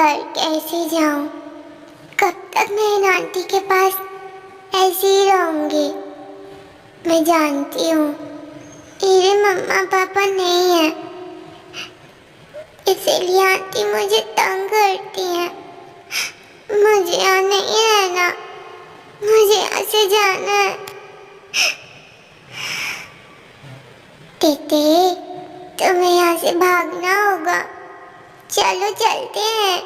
घर कैसे जाऊं? कब तक मैं इन आंटी के पास ऐसे ही रहूंगी? मैं जानती हूँ मेरे मम्मा पापा नहीं है, इसीलिए आंटी मुझे तंग करती है। मुझे यहाँ नहीं रहना, मुझे यहाँ से जाना है। टीटी, तुम्हें यहाँ से भागना होगा। चलो चलते हैं।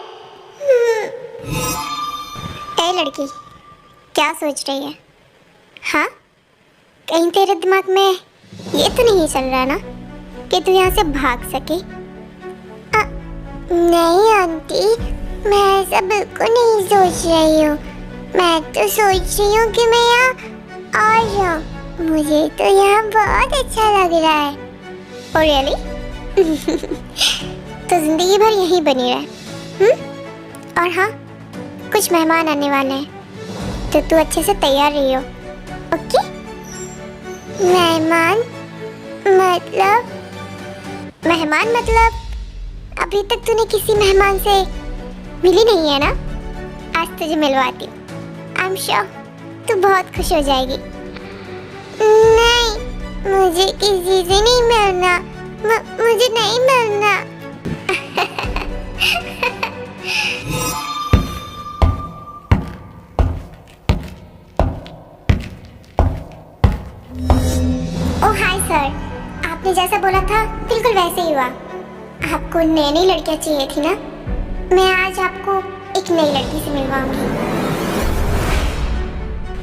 ए लड़की, क्या सोच रही है? हाँ, कहीं तेरे दिमाग में ये तो नहीं चल रहा ना कि तू यहाँ से भाग सके? नहीं आंटी, मैं ऐसा बिल्कुल नहीं सोच रही हूँ। मैं तो सोच रही हूँ कि मैं यहाँ आ जाऊँ। मुझे तो यहाँ बहुत अच्छा लग रहा है। Oh really? तो जिंदगी भर यहीं बनी रहे। और हाँ, कुछ मेहमान आने वाले हैं तो तू अच्छे से तैयार रही हो, ओके? मेहमान मतलब अभी तक तूने किसी मेहमान से मिली नहीं है ना? आज तुझे मिलवाती हूँ। आई एम श्योर तू बहुत खुश हो जाएगी। नहीं, मुझे किसी से नहीं मिलना। मुझे नहीं मिलना। ओह हाय सर, आपने जैसा बोला था बिल्कुल वैसे ही हुआ। आपको नई नई लड़कियां चाहिए थी ना? मैं आज आपको एक नई लड़की से मिलवाऊंगी।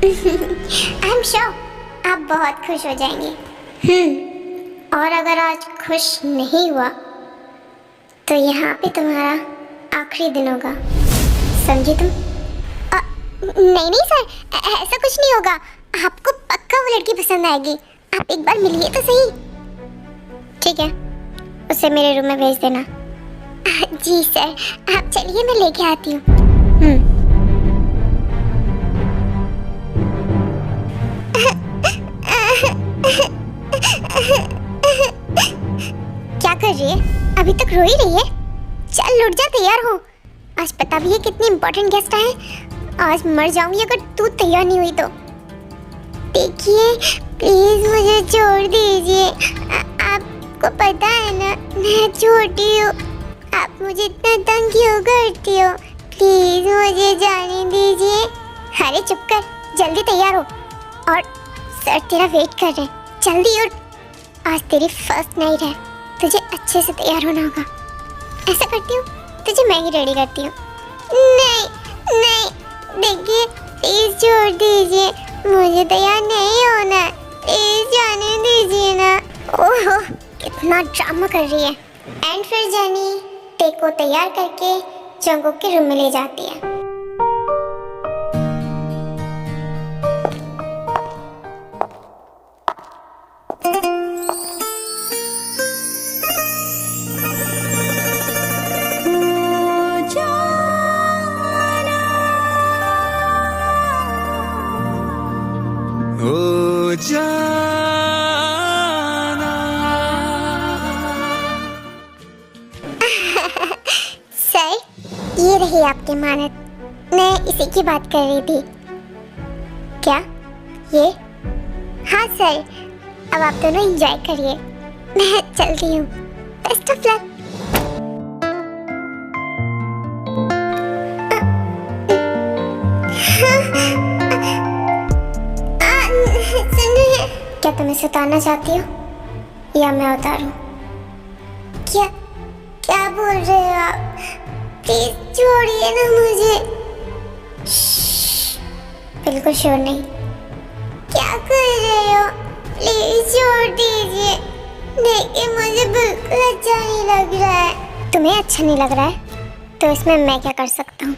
आई एम श्योर आप बहुत खुश हो जाएंगे। और अगर आज खुश नहीं हुआ तो यहाँ पे तुम्हारा आखिरी दिन होगा, समझी तुम? नहीं सर, ऐसा कुछ नहीं होगा। आपको पक्का वो लड़की पसंद आएगी। आप एक बार मिलिए तो सही। ठीक है, उसे मेरे रूम में भेज देना। जी सर, आप चलिए, मैं लेके आती हूँ। क्या कर रही है? अभी तक रो ही रही है? चल उठ जा, तैयार हो। आज पता भी है कितनी इम्पोर्टेंट गेस्ट आए। आज मर जाऊंगी अगर तू तैयार नहीं हुई तो। देखिए प्लीज मुझे छोड़ दीजिए। आपको पता है ना मैं छोटी हूँ। आप मुझे इतना तंग क्यों करती हो? प्लीज मुझे जाने दीजिए। अरे चुप कर, जल्दी तैयार हो। और सर तेरा वेट कर रहे हैं, जल्दी उठ। आज तेरी फर्स्ट नाइट है, तुझे अच्छे से तैयार होना होगा। ऐसा करती हूँ, तुझे मैं ही रेडी करती हूँ। नहीं नहीं, देखिए प्लीज छोड़ दीजिए, मुझे तैयार नहीं होना। प्लीज जाने दीजिए ना। ओहो, कितना ड्रामा कर रही है। एंड फिर जेनी टे को तैयार करके जंगुक के रूम में ले जाती है। सर, ये रही आपकी मानत। मैं इसी की बात कर रही थी। क्या ये? हाँ सर, अब आप दोनों एंजॉय करिए। मैं चलती हूँ। Best of luck. क्या तुम इसे उतारना चाहती हो या मैं उतारूं? क्या क्या बोल रहे हो आप? प्लीज छोड़िए ना मुझे। बिल्कुल श्योर नहीं। क्या कर रहे हो? प्लीज छोड़ दीजिए। देखिए मुझे बिल्कुल अच्छा नहीं लग रहा है। तुम्हें अच्छा नहीं लग रहा है तो इसमें मैं क्या कर सकता हूँ?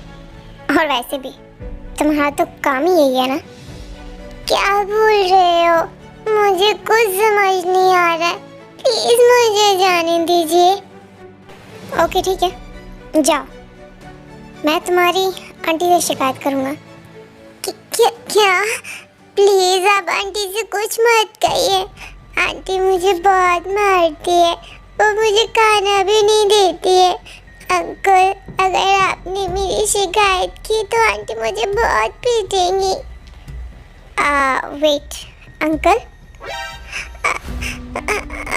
और वैसे भी तुम्हारा तो काम ही यही है ना। क्या बोल रहे हो? मुझे कुछ समझ नहीं आ रहा है। प्लीज मुझे जाने दीजिए। ओके ठीक है, जाओ। मैं तुम्हारी आंटी से शिकायत करूँगा। क्या? प्लीज आप आंटी से कुछ मत कहिए। आंटी मुझे बहुत मारती है, वो मुझे खाना भी नहीं देती है। अंकल, अगर आप आपने मेरी शिकायत की तो आंटी मुझे बहुत पीटेंगी। Wait, uncle?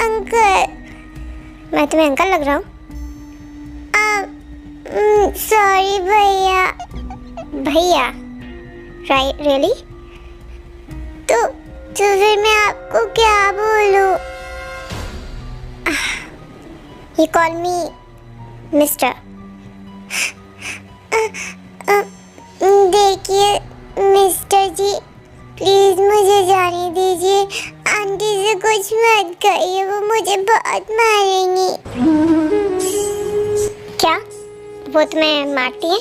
अंकल, मैं तुम्हें अंकल लग रहा हूँ? सॉरी भैया। भैया? Right, really? तो फिर मैं आपको क्या बोलूँ? You call me mister. देखिए मिस्टर जी, प्लीज मुझे जाने दीजिए। आंटी से कुछ मत कहिए, वो मुझे बहुत मारेंगी। क्या वो तुम्हें मारती है?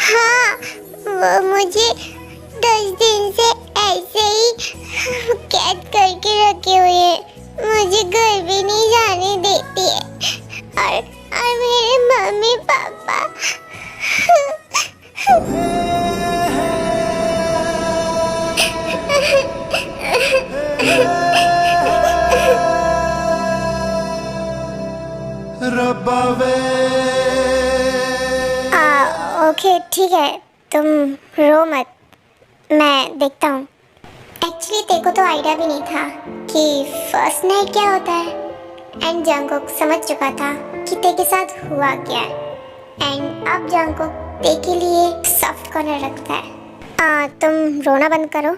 हाँ, वो मुझे 10 दिन से ऐसे ही कैद करके रखे हुए है। मुझे घर भी नहीं जाने देती है। और मेरे मम्मी पापा ओके ठीक है, तुम रो मत, मैं देखता हूँ। एक्चुअली तेरे को तो आइडिया भी नहीं था कि फर्स्ट नाइट क्या होता है। एंड जंगकुक समझ चुका था कि तेरे के साथ हुआ क्या है। एंड अब जंगकुक तेरे के लिए सॉफ्ट कॉर्नर रखता है। तुम रोना बंद करो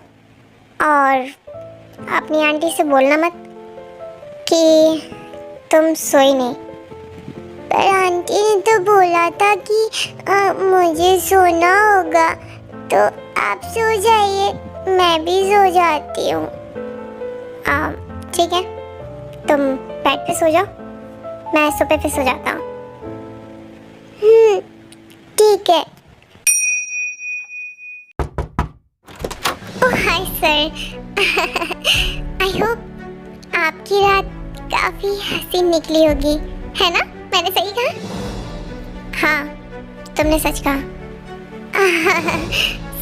और अपनी आंटी से बोलना मत कि तुम सोई नहीं। पर आंटी ने तो बोला था कि मुझे सोना होगा, तो आप सो जाइए, मैं भी सो जाती हूँ। ठीक है, तुम बेड पे सो जाओ, मैं सोफे पे सो जाता हूँ। ठीक है। ओह हाय सर, आई होप आपकी रात काफी हसीन निकली होगी, है ना? मैंने सही कहा? हाँ, तुमने सच कहा।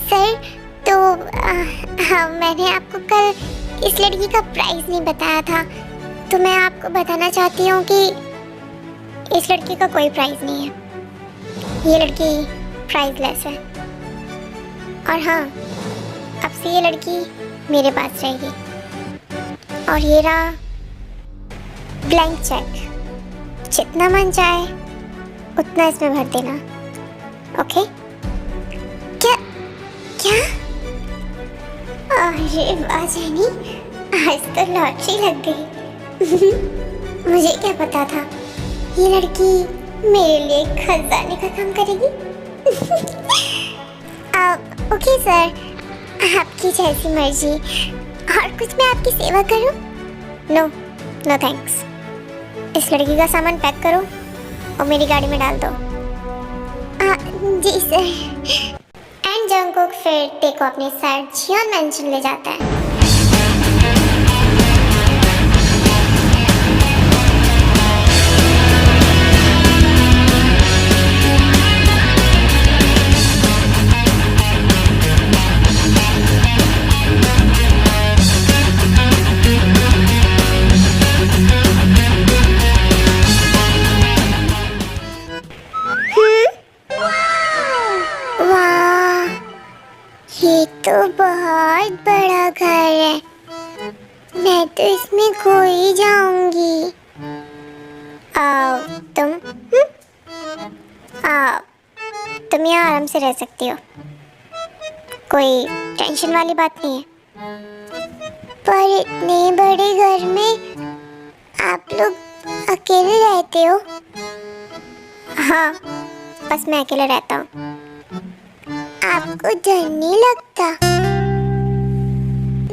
सर, तो हाँ, मैंने आपको कल इस लड़की का प्राइस नहीं बताया था, तो मैं आपको बताना चाहती हूँ कि इस लड़की का कोई प्राइस नहीं है। ये लड़की प्राइसलेस है। और हाँ, अब से ये लड़की मेरे पास रहेगी। और ये रहा ब्लैंक चेक, जितना मन चाहे उतना इसमें भर देना। ओके? क्या क्या? अरे वाह जैनी, आज तो लॉटरी लग गई। मुझे क्या पता था ये लड़की मेरे लिए खजाने का काम करेगी। ओके सर, आपकी जैसी मर्जी। और कुछ मैं आपकी सेवा करूं? No no thanks. इस लड़की का सामान पैक करो और मेरी गाड़ी में डाल दो। जी सर। एंड जंगकुक फिर टे को अपने साथ जियोन मेंशन ले जाता है। ये तो बहुत बड़ा घर है, मैं तो इसमें खो ही जाऊंगी। तुम यहाँ आराम से रह सकती हो, कोई टेंशन वाली बात नहीं है। पर इतने बड़े घर में आप लोग अकेले रहते हो? हाँ, बस मैं अकेले रहता हूँ। आपको डर नहीं लगता?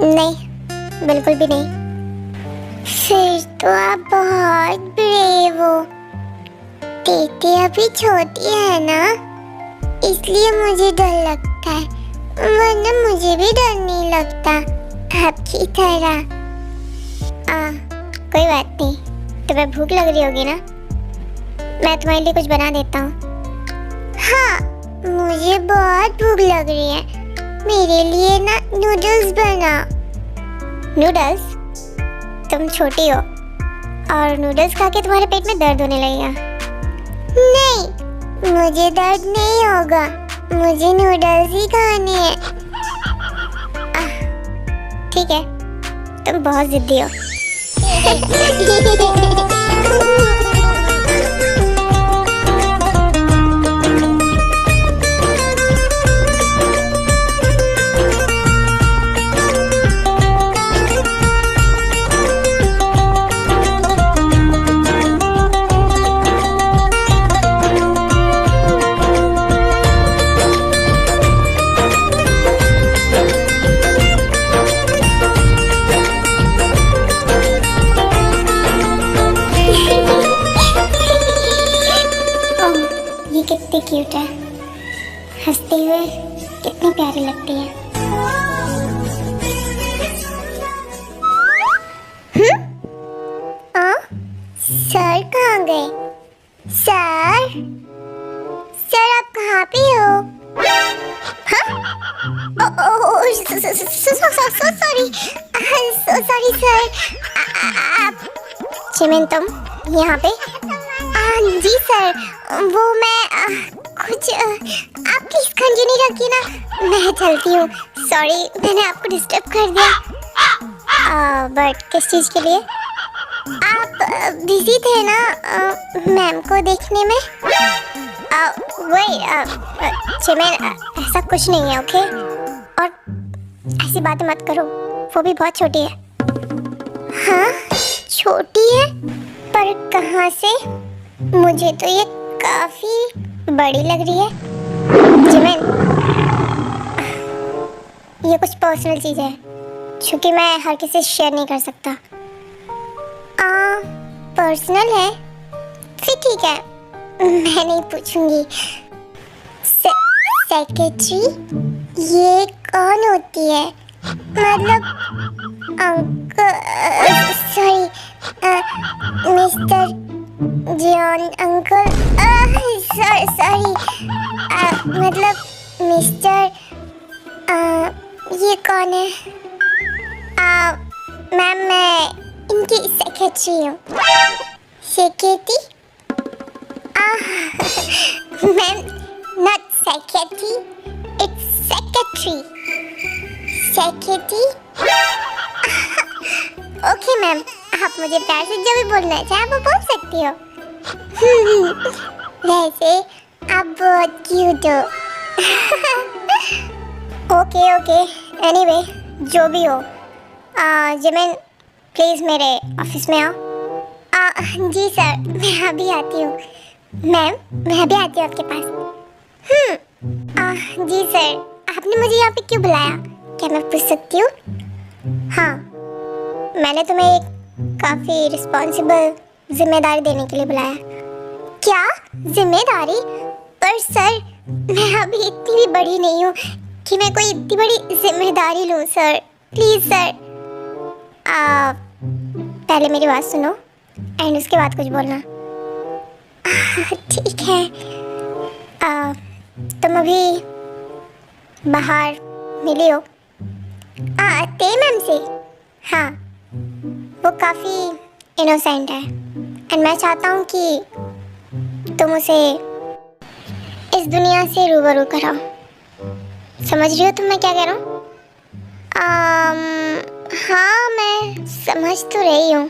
नहीं, बिल्कुल भी नहीं। फिर तो आप बहुत ब्रेव हो। टेटे अभी छोटी है ना, इसलिए मुझे डर लगता है, वरना मुझे भी डर नहीं लगता आपकी तरह। कोई बात नहीं, तुम्हें भूख लग रही होगी ना, मैं तुम्हारे लिए कुछ बना देता हूँ। हाँ, मुझे बहुत भूख लग रही है, मेरे लिए ना नूडल्स बना। नूडल्स? तुम छोटी हो और नूडल्स खा के तुम्हारे पेट में दर्द होने लगेगा। नहीं, मुझे दर्द नहीं होगा, मुझे नूडल्स ही खाने हैं। ठीक है, तुम बहुत जिद्दी हो। कितनी क्यूट है, हंसते हुए कितनी प्यारी लगती है। सर कहाँ गए? सर, सर आप कहाँ पे हो? Sorry sir. चिमिन तुम यहाँ पे? जी सर, वो मैं कुछ आप प्लीज कंटिन्यू रखिए ना, मैं चलती हूँ। सॉरी मैंने आपको डिस्टर्ब कर दिया। बट किस चीज़ के लिए? आप बिजी थे ना मैम को देखने में? वही चिमिन, ऐसा कुछ नहीं है ओके? और ऐसी बातें मत करो, वो भी बहुत छोटी है। हाँ छोटी है, पर कहाँ से? मुझे तो ये काफी बड़ी लग रही है। जिमिन, ये कुछ पर्सनल चीज है जो कि मैं हर किसी से शेयर नहीं कर सकता। पर्सनल है? फिर ठीक है, मैं नहीं पूछूंगी। सेक्रेटरी, ये कौन होती है? मतलब uncle, sorry mister John uncle, sorry मतलब मिस्टर, ये कौन है? मैम मैं इनकी सेक्रेटरी हूँ। Secretary? Ma'am not secretary, it's secretary. Secretary? Okay ma'am, आप मुझे प्यार से जो भी बोलना चाहे वो बोल सकती हो। वैसे आप बहुत क्यूट हो। ओके ओके, एनीवे जो भी हो, जिमिन प्लीज़ मेरे ऑफिस में आओ। जी सर, मैं अभी आती हूँ। मैम मैं अभी आती हूँ आपके पास। जी सर, आपने मुझे यहाँ पे क्यों बुलाया, क्या मैं पूछ सकती हूँ? हाँ, मैंने तुम्हें एक काफ़ी रिस्पॉन्सिबल जिम्मेदारी देने के लिए बुलाया। क्या जिम्मेदारी? पर सर मैं अभी इतनी भी बड़ी नहीं हूँ कि मैं कोई इतनी बड़ी जिम्मेदारी लूँ सर। प्लीज़ सर, पहले मेरी बात सुनो एंड उसके बाद कुछ बोलना। ठीक है। तुम अभी बाहर मिली हो ते मैम से? हाँ, वो काफ़ी इनोसेंट है एंड मैं चाहता हूँ कि तुम उसे इस दुनिया से रूबरू कराओ। समझ रही हो तुम मैं क्या कह रहा हूँ? हाँ मैं समझ तो रही हूँ।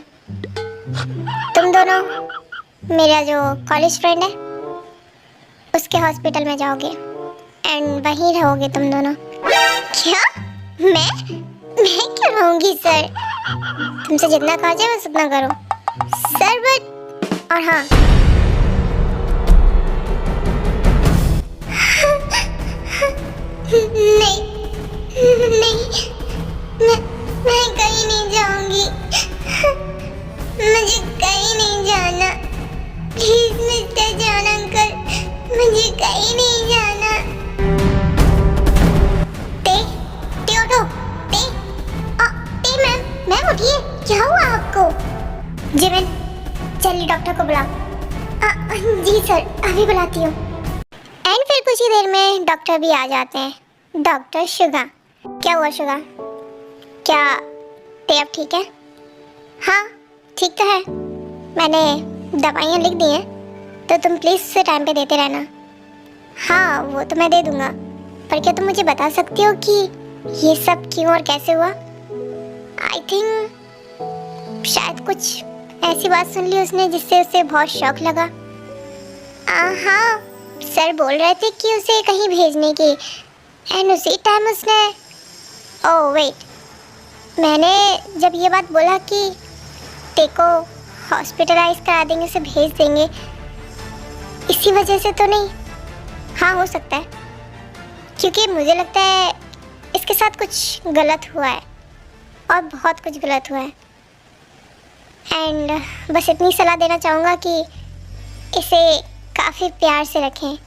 तुम दोनों मेरा जो कॉलेज फ्रेंड है उसके हॉस्पिटल में जाओगे एंड वहीं रहोगे तुम दोनों। क्या? मैं क्यों रहूँगी सर? तुमसे जितना कहा जाए बस उतना करो सर। बट और हाँ, नहीं नहीं, मैं कहीं नहीं जाऊंगी। मुझे कहीं नहीं जाना। प्लीज मिस्टर जॉन अंकल, मुझे कहीं नहीं जाना। ते उठो। ते मैम उठिए, क्या हुआ आपको? जिमिन चलिए डॉक्टर को बुलाओ। जी सर, अभी बुलाती हूँ। एंड फिर कुछ ही देर में डॉक्टर भी आ जाते हैं। Doctor Suga. क्या हुआ शुगा? क्या ते अब ठीक है? हाँ ठीक तो है, मैंने दवाइयाँ लिख दी हैं तो तुम प्लीज़ उसे टाइम पे देते रहना। हाँ वो तो मैं दे दूंगा, पर क्या तुम मुझे बता सकती हो कि ये सब क्यों और कैसे हुआ? आई थिंक शायद कुछ ऐसी बात सुन ली उसने जिससे उसे बहुत शौक लगा। हाँ सर बोल रहे थे कि उसे कहीं भेजने की, एंड उसी टाइम उसने ओह वेट, मैंने जब ये बात बोला कि टेको हॉस्पिटलाइज करा देंगे, उसे भेज देंगे, इसी वजह से तो नहीं? हाँ हो सकता है, क्योंकि मुझे लगता है इसके साथ कुछ गलत हुआ है और बहुत कुछ गलत हुआ है। एंड बस इतनी सलाह देना चाहूँगा कि इसे काफ़ी प्यार से रखें,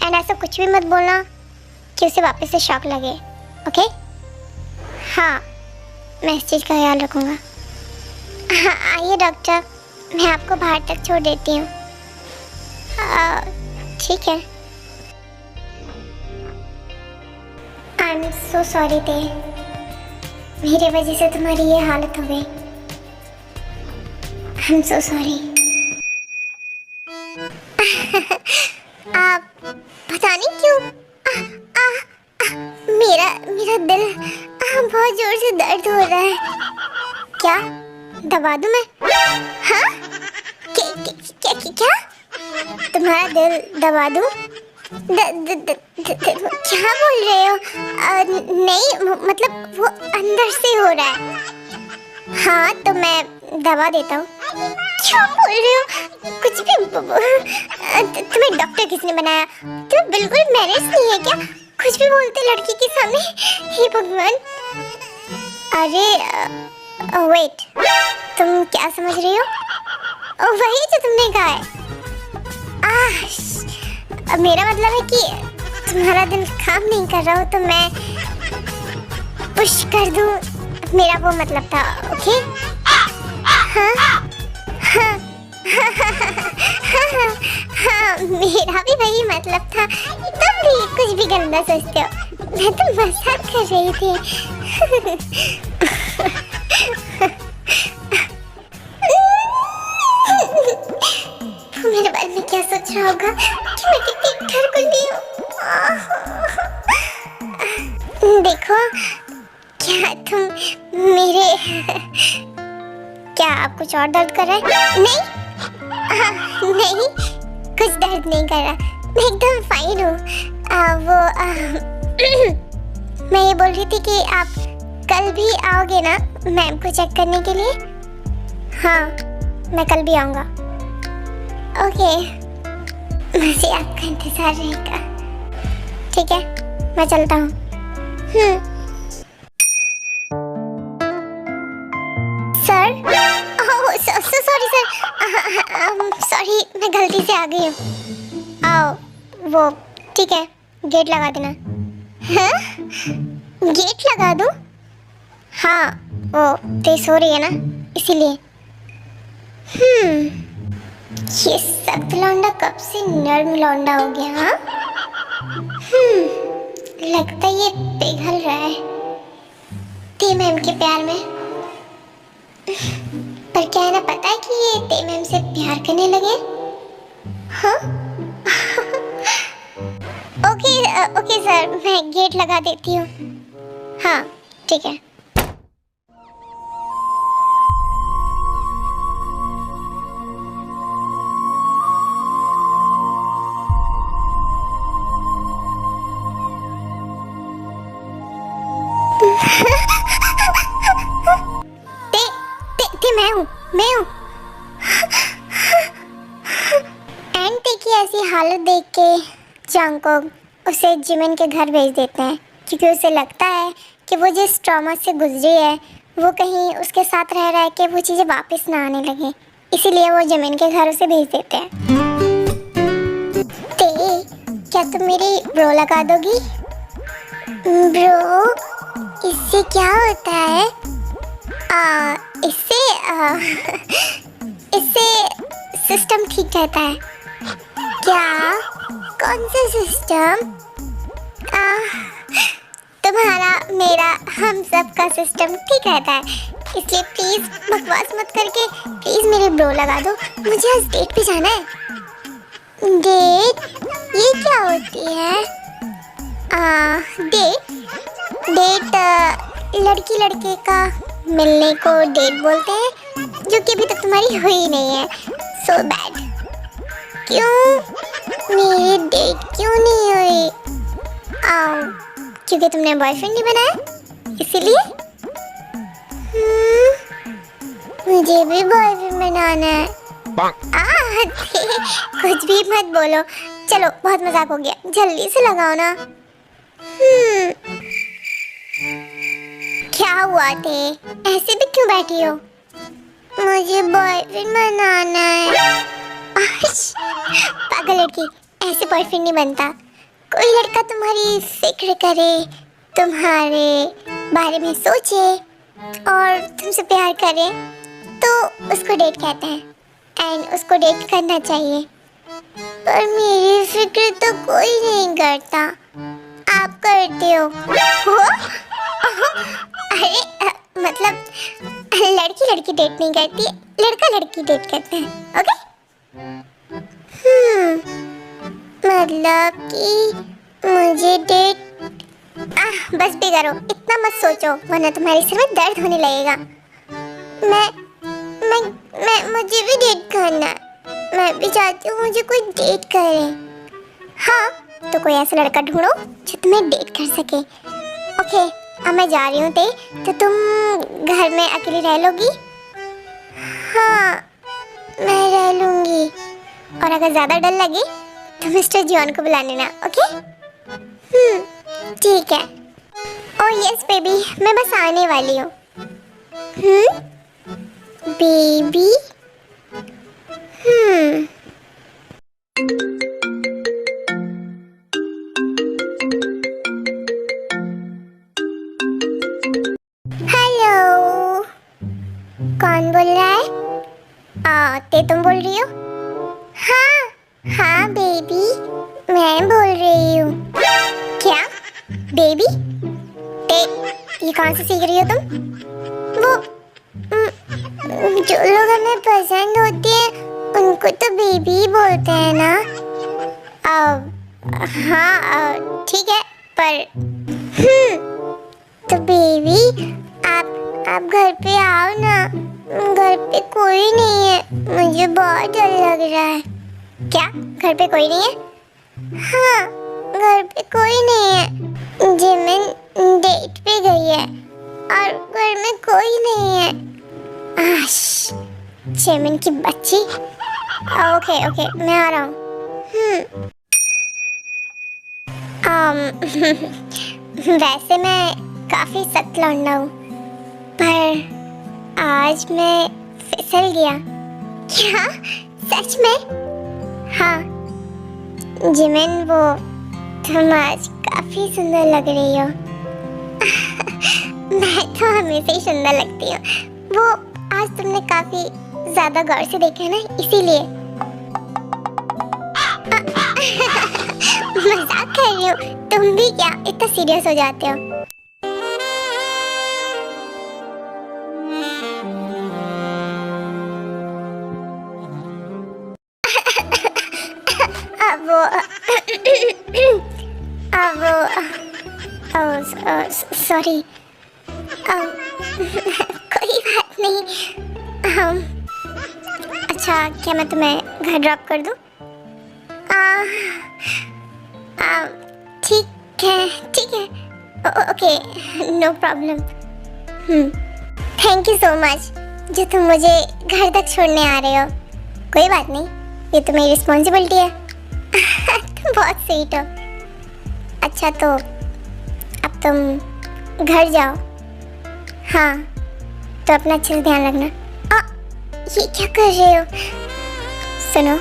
एंड ऐसा कुछ भी मत बोलना कि उसे वापस से शौक लगे। ओके? हाँ मैं इस चीज़ का ख्याल रखूँगा। हाँ आइए डॉक्टर, मैं आपको बाहर तक छोड़ देती हूँ। ठीक है। आई एम सो सॉरी ते, मेरे वजह से तुम्हारी ये हालत हो गई। I am so sorry. आप पता नहीं क्यों मेरा मेरा दिल बहुत जोर से दर्द हो रहा है। क्या दबा दूं मैं? हाँ क्या तुम्हारा दिल दबा दूं? क्या बोल रहे हो? नहीं मतलब वो अंदर से हो रहा है। हाँ तो मैं दबा देता हूँ। क्या बोल रहे हो? कुछ भी तुम्हें डॉक्टर किसने बनाया? तुम बिल्कुल मैनेज नहीं है क्या? कुछ भी बोलते लड़की के सामने। हे भगवान। अरे वेट, तुम क्या समझ रही हो? वही जो तुमने कहा है। मेरा मतलब है कि तुम्हारा दिल काम नहीं कर रहा हो तो मैं पुश कर दूं, मेरा वो मतलब था। ओके? हाँ मेरा भी वही मतलब था। तुम भी कुछ भी गंदा सोचते हो, मैं तो मजाक कर रही थी। मेरे बारे में क्या सोच रहा होगा कि मैं कितनी ठरकुंडी हूँ। देखो क्या तुम मेरे क्या आप कुछ और दर्द कर रहे हैं? नहीं नहीं कुछ दर्द नहीं कर रहा, मैं एकदम फाइन हूँ। मैं ये बोल रही थी कि आप कल भी आओगे ना मैम को चेक करने के लिए? हाँ मैं कल भी आऊँगा। ओके मुझे आपका इंतज़ार रहेगा। ठीक है मैं चलता हूँ। सर सॉरी सर, सॉरी मैं गलती से आ गई हूँ। आओ वो ठीक है, गेट लगा देना। हाँ गेट लगा दूँ? हाँ वो तेज हो रही है ना इसीलिए। ये सख्त लौंडा कब से नर्म लौंडा हो गया? हाँ लगता है ये पिघल रहा है ते मैम के प्यार में। पर क्या है ना पता है कि ये ते मैम से प्यार करने लगे। हाँ ओके सर मैं गेट लगा देती हूँ। हाँ ठीक है। मैं हूँ। एंटी की ऐसी हालत देख के जंगकोक उसे जिमिन के घर भेज देते हैं, क्योंकि उसे लगता है कि वो जिस ट्रॉमा से गुजरी है वो कहीं उसके साथ रह रहा है कि वो चीज़ें वापस ना आने लगे, इसीलिए वो जिमिन के घर उसे भेज देते हैं। ते क्या तुम मेरी ब्रो लगा दोगी? ब्रो इससे क्या होता है? इससे सिस्टम ठीक रहता है। क्या? कौन सा सिस्टम? तुम्हारा मेरा हम सब का सिस्टम ठीक रहता है, इसलिए प्लीज बकवास मत करके प्लीज मेरे ब्रो लगा दो। मुझे आज डेट पे जाना है। डेट? ये क्या होती लड़की लड़के का मिलने को डेट बोलते हैं, जो कि अभी तक तुम्हारी हुई नहीं है। So bad. क्यों मेरी डेट क्यों नहीं हुई? आओ, क्योंकि तुमने बॉयफ्रेंड नहीं बनाया इसीलिए? मुझे भी बॉयफ्रेंड बनाना है। कुछ भी मत बोलो। चलो बहुत मजाक हो गया, जल्दी से लगाओ ना। क्या हुआ थे? ऐसे भी क्यों बैठी हो? मुझे बॉयफ्रेंड बनाना है। पागल लड़की, ऐसे बॉयफ्रेंड नहीं बनता। कोई लड़का तुम्हारी फिक्र करे, तुम्हारे बारे में सोचे और तुमसे प्यार करे तो उसको डेट कहते हैं, एंड उसको डेट करना चाहिए। पर मेरी फिक्र तो कोई नहीं करता, आप करते हो। अरे मतलब लड़की लड़की डेट नहीं करती, लड़का लड़की डेट करते हैं। ओके? मतलब कि मुझे डेट बस भी करो, इतना मत सोचो वरना तुम्हारे सिर में दर्द होने लगेगा। मुझे भी डेट करना है। मैं भी चाहती हूँ मुझे कोई डेट करे। हाँ, तो कोई ऐसा लड़का ढूंढो जो तुम्हें डेट कर सके। ओके, अब मैं जा रही हूँ तो तुम घर में अकेली रह लोगी? हाँ, मैं रह लूँगी। और अगर ज़्यादा डर लगे तो मिस्टर जॉन को बुला लेना। ओके? ठीक है। ओह यस बेबी, मैं बस आने वाली हूँ। बेबी? हेलो, कौन बोल रहा है? ते तुम बोल रही हो? हाँ बेबी, मैं बोल रही हूँ। क्या बेबी? ये कौन सी सीख रही हो तुम? वो जो लोग हमें पसंद होते हैं उनको तो बेबी बोलते हैं ना। हाँ ठीक है, पर तो बेबी आप घर पे आओ ना। घर पे कोई नहीं है, मुझे बहुत डर लग रहा है। क्या घर पे कोई नहीं है? हाँ, घर पे कोई नहीं है। जिमिन डेट पे गई है और घर में कोई नहीं है। जिमिन की बच्ची। ओके, मैं आ रहा हूँ। वैसे मैं काफी सख्त लौंडा हूँ, पर आज मैं फिसल गया। क्या सच में? हाँ जिमिन, वो तुम आज काफी सुंदर लग रही हो। मैं तो हमेशा ही सुंदर लगती हूँ। वो आज तुमने काफी ज्यादा गौर से देखा है ना, इसीलिए। मजाक कर रही हूँ। तुम भी क्या इतना सीरियस हो जाते हो? सॉरी। कोई बात नहीं। अच्छा, क्या मैं तुम्हें घर ड्रॉप कर दूँ? ठीक है। Okay, no problem. Thank you so much जो तुम मुझे घर तक छोड़ने आ रहे हो। कोई बात नहीं, ये तो मेरी रिस्पॉन्सिबिलिटी है। तुम बहुत स्वीट हो। अच्छा, तो अब तुम घर जाओ। हाँ, तो अपना अच्छे से ध्यान रखना। ये क्या कर रहे हो? सुनो।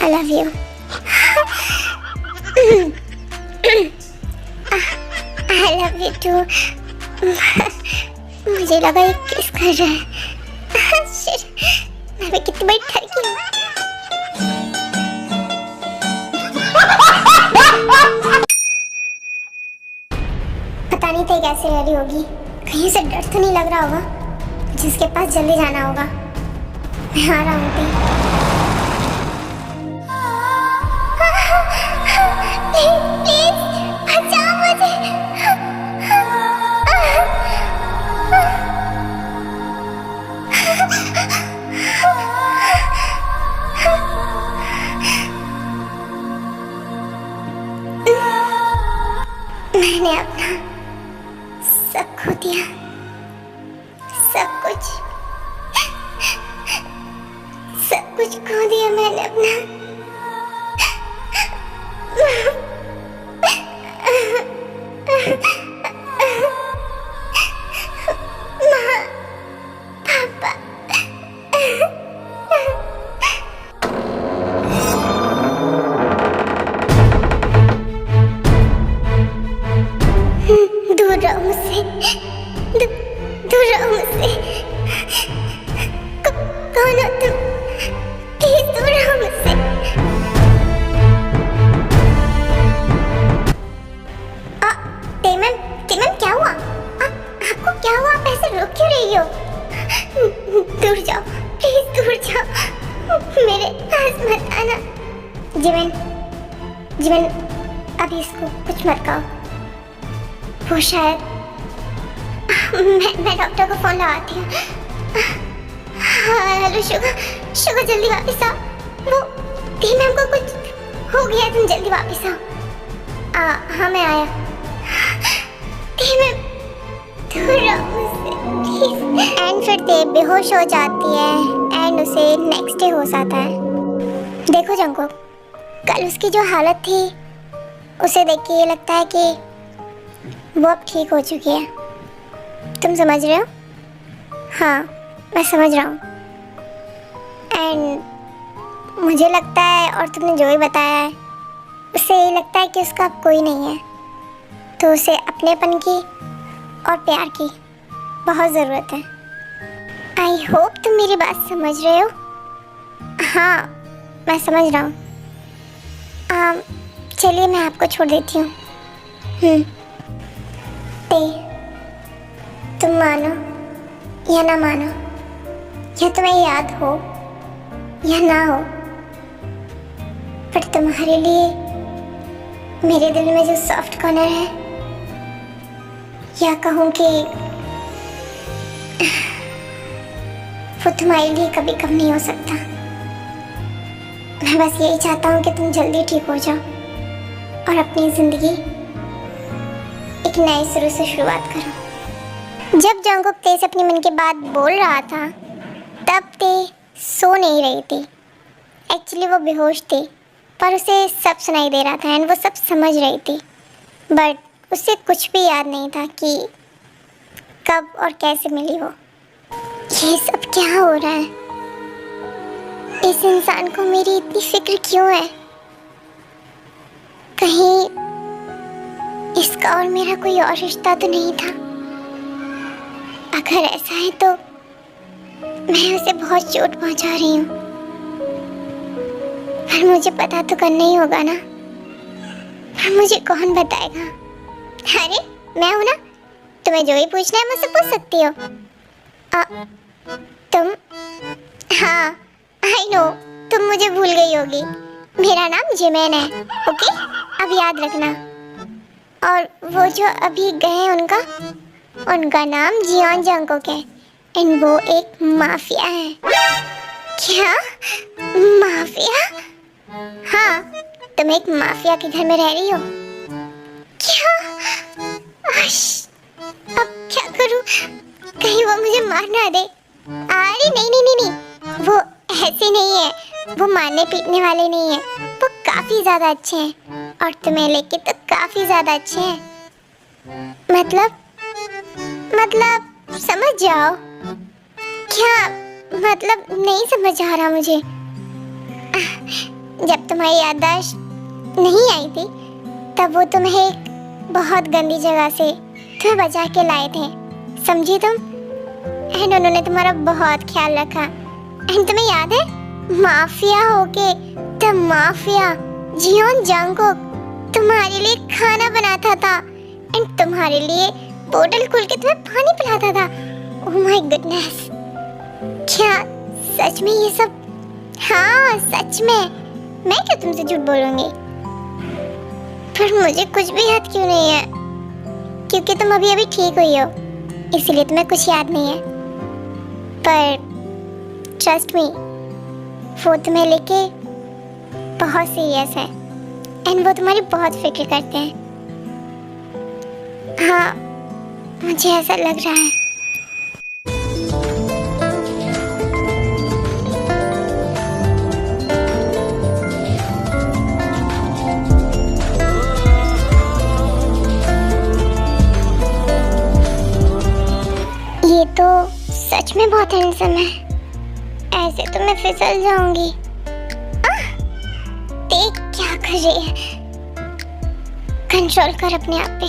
I love you. I love you too. मुझे लगा ये किस कर रहा है। Shit, मैं कितनी बड़ी ठरकी हूँ। पता नहीं था कैसे रेडी होगी। कहीं से डर तो नहीं लग रहा होगा। जिसके पास जल्दी जाना होगा। मैं आ रहा हूँ। प्लीज बचाओ मुझे। मैंने अपना सब खो दिया, सब कुछ खो दिया मैंने अपना। माँ, पापा। दूर रहो मुझसे, दूर रहो मुझसे। कौन हो तुम? प्लीज दूर रहो मुझसे। तेमन क्या हुआ? आपको क्या हुआ? आप ऐसे रो क्यों रही हो? दूर जाओ, प्लीज दूर जाओ, मेरे पास मत आना। जिमिन, अभी इसको कुछ मत कहो। वो शायद मैं डॉक्टर को फोन लगाती हूँ। हेलो शुगर जल्दी वापस आओ। वो मैम को कुछ हो गया, तुम जल्दी वापस आओ। हाँ मैं आया। मैम दूर रहो मुझसे प्लीज। एंड फिर ते बेहोश हो जाती है एंड उसे नेक्स्ट डे हो जाता है। देखो जंगकुक, कल उसकी जो हालत थी उसे देख के ये लगता है कि वो अब ठीक हो चुकी है। तुम समझ रहे हो? हाँ मैं समझ रहा हूँ। एंड मुझे लगता है, और तुमने जो भी बताया है उससे यही लगता है कि उसका अब कोई नहीं है, तो उसे अपनेपन की और प्यार की बहुत ज़रूरत है। आई होप तुम मेरी बात समझ रहे हो। हाँ मैं समझ रहा हूँ। चलिए मैं आपको छोड़ देती हूँ। तुम मानो या ना मानो, या तुम्हें याद हो या ना हो, पर तुम्हारे लिए मेरे दिल में जो सॉफ्ट कॉर्नर है, या कहूँ कि वो तुम्हारे लिए कभी कम नहीं हो सकता। मैं बस यही चाहता हूँ कि तुम जल्दी ठीक हो जाओ और अपनी जिंदगी एक नए शुरू से शुरुआत करो। जब जंगकुक ते से अपनी मन की बात बोल रहा था तब ते सो नहीं रही थी। एक्चुअली वो बेहोश थी, पर उसे सब सुनाई दे रहा था एंड वो सब समझ रही थी, बट उसे कुछ भी याद नहीं था कि कब और कैसे मिली वो। ये सब क्या हो रहा है? इस इंसान को मेरी इतनी फिक्र क्यों है? कहीं इसका और मेरा कोई और रिश्ता तो नहीं था? अगर ऐसा है तो मैं उसे बहुत चोट पहुंचा रही हूँ, पर मुझे पता तो करना ही होगा ना। पर मुझे कौन बताएगा? अरे मैं हूं ना, तुम्हें जो ही पूछना है मुझसे पूछ सकती हो। तुम? हाँ आई नो, तुम मुझे भूल गई होगी। मेरा नाम जिमिन है, ओके? अब याद रखना। और वो जो अभी गए उनका नाम जियोन जंगकुक है एंड वो एक माफिया है। क्या? माफिया? हाँ, तुम एक माफिया के घर में रह रही हो। क्या? अब क्या करूं? कहीं वो मुझे मार ना दे। अरे नहीं, वो ऐसे नहीं है, वो मारने पीटने वाले नहीं है, वो काफी ज्यादा अच्छे हैं और तुम्हें लेके तो काफी ज्यादा अच्छे हैं। मतलब समझ जाओ। क्या मतलब? नहीं समझ आ रहा मुझे। जब तुम्हारी याददाश्त नहीं आई थी तब वो तुम्हें एक बहुत गंदी जगह से तुम्हें बचा के लाए थे, समझी तुम? एंड उन्होंने तुम्हारा बहुत ख्याल रखा एंड तुम्हें याद है, माफिया होके द माफिया जियोन जंगकुक तुम्हारे लिए खाना बनाता था एंड तुम्हारे लिए बोतल खोल के तुम्हें पानी पिलाता था। ओह माय गुडनेस, क्या सच में ये सब? हाँ सच में, मैं क्यों तुमसे झूठ बोलूंगी? पर मुझे कुछ भी याद क्यों नहीं है? क्योंकि तुम अभी अभी ठीक हुई हो, इसलिए तुम्हें कुछ याद नहीं है। पर ट्रस्ट मी, वो तुम्हें लेके बहुत सीरियस है एंड वो तुम्हारी बहुत फिक्र करते हैं। हाँ, मुझे ऐसा लग रहा है। ये तो सच में बहुत हैंडसम है, ऐसे तो मैं फिसल जाऊंगी। देख क्या कर रही है, कंट्रोल कर अपने आप पे।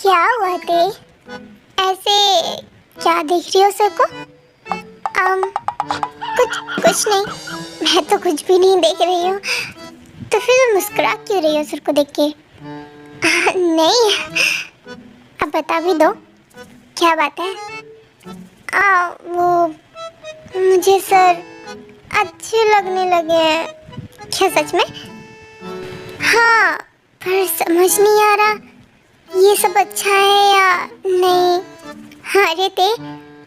क्या हुआ ते? ऐसे क्या देख रही हो सर को? कुछ नहीं, मैं तो कुछ भी नहीं देख रही हूँ। तो फिर तुम मुस्कुरा क्यों रही हो सर को देख के? नहीं, अब बता भी दो, क्या बात है? वो मुझे सर अच्छे लगने लगे हैं। क्या सच में? हाँ, पर समझ नहीं आ रहा ये सब अच्छा है या नहीं। हाँ रे ते,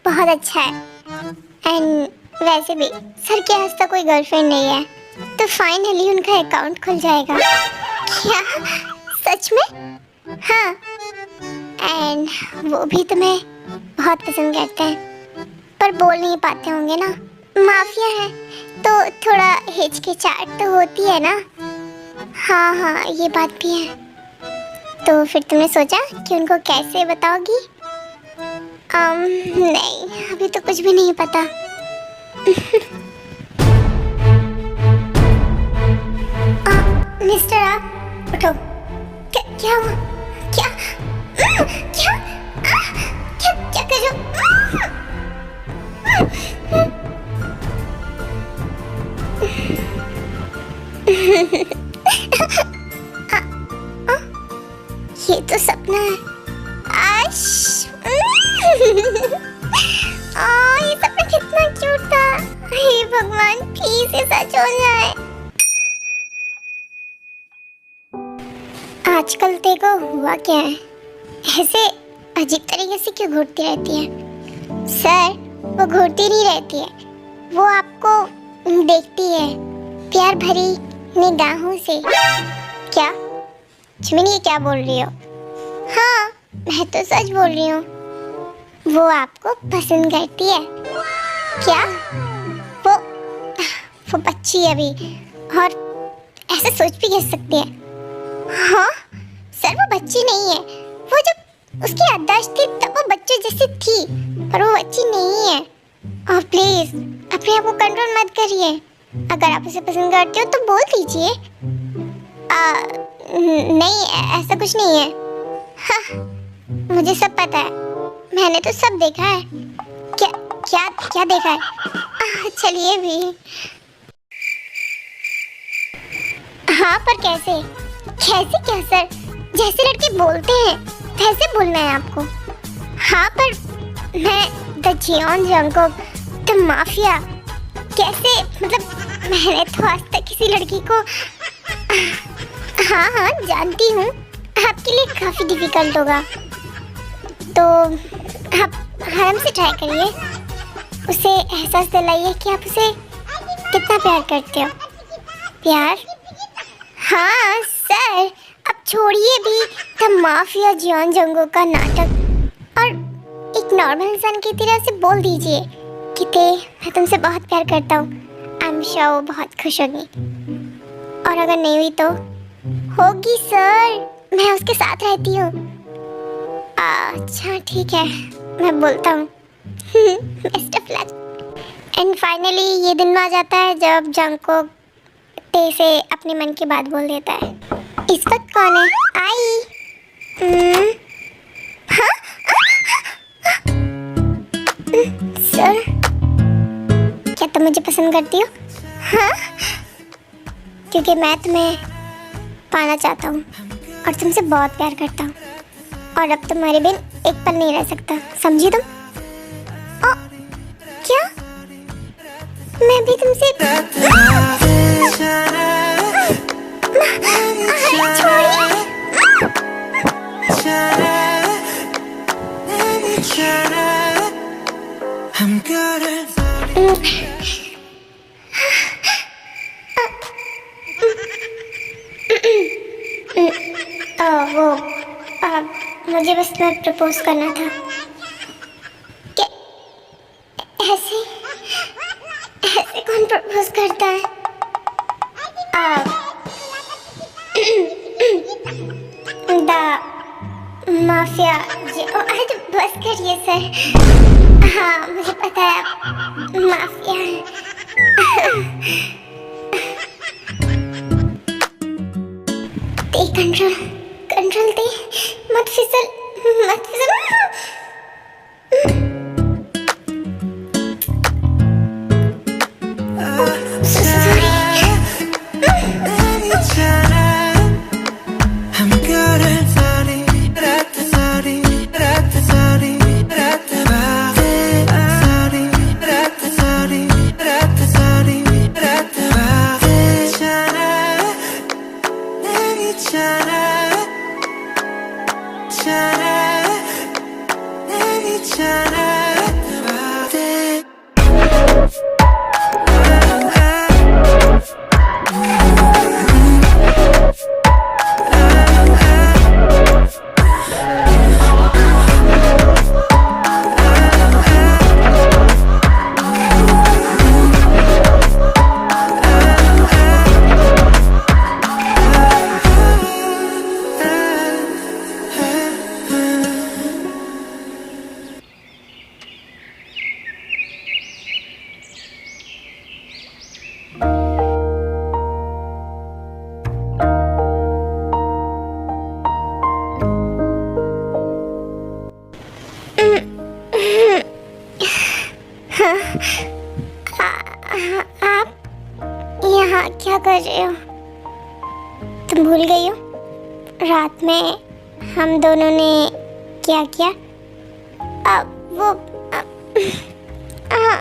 बहुत अच्छा है। एंड वैसे भी सर के पास तो कोई गर्लफ्रेंड नहीं है, तो फाइनली उनका अकाउंट खुल जाएगा। क्या सच में? हाँ, एंड वो भी तुम्हें बहुत पसंद करते हैं, पर बोल नहीं पाते होंगे ना, माफिया है तो थोड़ा हिचकिचाहट तो होती है ना। हाँ, ये बात भी है। तो फिर तुमने सोचा कि उनको कैसे बताओगी? नहीं, अभी तो कुछ भी नहीं पता। मिस्टर, आप उठो। क्या हुआ? क्या क्या क्या क्या कर रहे हो? ये तो सपना है। ये सपना कितना क्यूट था। हे भगवान, प्लीज ये सच हो जाए। आजकल देखो हुआ क्या है, ऐसे अजीब तरीके से क्यों घूरती रहती है? सर, वो घूरती नहीं रहती है, वो आपको देखती है प्यार भरी निगाहों से। क्या मिनी, ये क्या बोल रही हो? हाँ, मैं तो सच बोल रही हूँ, वो आपको पसंद करती है। क्या? वो बच्ची है अभी, और ऐसे सोच भी कैसे सकती है? हाँ सर, वो बच्ची नहीं है, वो जब उसकी याददाश्त थी तब वो बच्चे जैसी थी, पर वो बच्ची नहीं है। और प्लीज अपने आप को कंट्रोल मत करिए। अगर आप उसे पसंद करते हो तो बोल दीजिए। नहीं, ऐसा कुछ नहीं है। हाँ, मुझे सब पता है, मैंने तो सब देखा है। क्या क्या क्या देखा है? चलिए भी। हाँ, पर कैसे कैसे क्या सर? जैसे लड़के बोलते हैं वैसे बोलना है आपको। हाँ, पर मैं द जियोन जंगकोक, द माफिया, कैसे? मतलब मैंने तो आज तक किसी लड़की को हाँ जानती हूँ, आपके लिए काफ़ी डिफिकल्ट होगा, तो आप आराम से ट्राई करिए। उसे एहसास दिलाइए कि आप उसे कितना प्यार करते हो। प्यार? हाँ सर, अब छोड़िए भी द माफिया जियोन जंगकोक का नाटक और एक नॉर्मल इंसान की तरह से बोल दीजिए कि मैं तुमसे बहुत प्यार करता हूँ। आई एम श्योर वो बहुत खुश होगी, और अगर नहीं हुई तो होगी सर, मैं उसके साथ रहती हूँ। अच्छा ठीक है, मैं बोलता हूँ। Best of luck. And finally ये दिन आ जाता है जब जंगकोक ते से अपने मन की बात बोल देता है। इस वक्त कौन है? आई। हाँ? सर, क्या तुम मुझे पसंद करती हो? हाँ, क्योंकि मैं तुम्हें पाना चाहता हूँ और तुमसे बहुत प्यार करता हूँ, और अब तुम्हारे बिन एक पल नहीं रह सकता, समझी तुम? क्या? मैं भी तुमसे वो मुझे बस तुम्हें प्रपोज करना था। क्या ऐसे ऐसे कौन प्रपोज करता है? द माफिया जी। अरे बस करिए सर। हाँ मुझे पता है आप माफिया हैं। दे कंट्रोल कंट्रोल दे, मत फिसल मत फिसल। आप यहाँ क्या कर रहे हो? तुम भूल गई हो रात में हम दोनों ने क्या किया?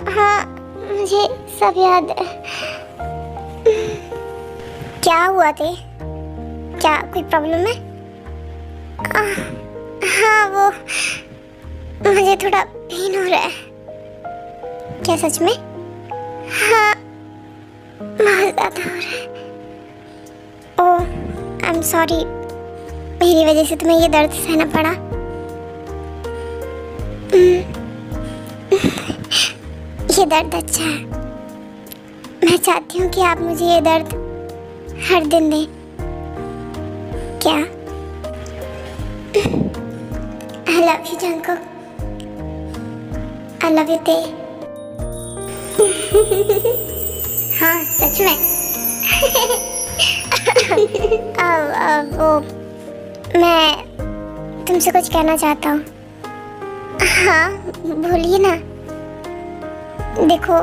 हाँ मुझे सब याद है। क्या हुआ थे? क्या कोई प्रॉब्लम है? हाँ वो मुझे थोड़ा पेन हो रहा है। क्या सच में? हाँ बहुत ज़्यादा हो रहा है। ओह आई एम सॉरी, मेरी वजह से तुम्हें ये दर्द सहना पड़ा। ये दर्द अच्छा है। मैं चाहती हूँ कि आप मुझे ये दर्द हर दिन दें। क्या? I love you Jungkook. I love you ते। हाँ सच में। वो मैं तुमसे कुछ कहना चाहता हूँ। हाँ बोलिए ना। देखो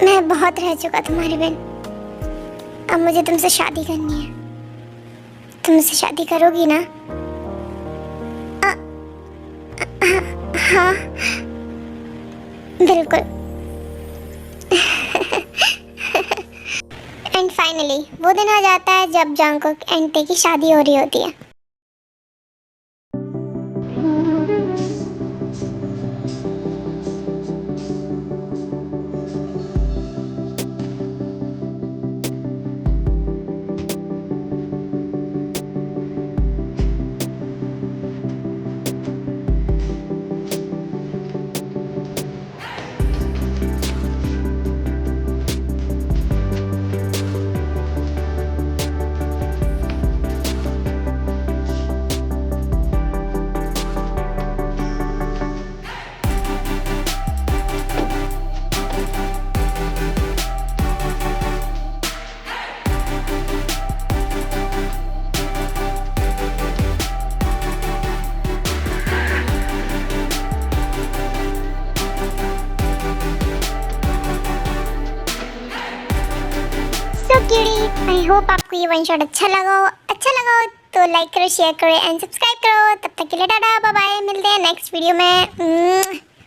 मैं बहुत रह चुका तुम्हारी बिन। अब मुझे तुमसे शादी करनी है। तुम मुझसे शादी करोगी ना? हाँ बिल्कुल। एंड फाइनली वो दिन आ जाता है जब जंकुक एंड टे की शादी हो रही होती है। आई होप आपको ये वन शॉट अच्छा लगा हो तो लाइक करो, शेयर करो एंड सब्सक्राइब करो। तब तक के लिए टाटा बाय बाय, मिलते हैं नेक्स्ट वीडियो में।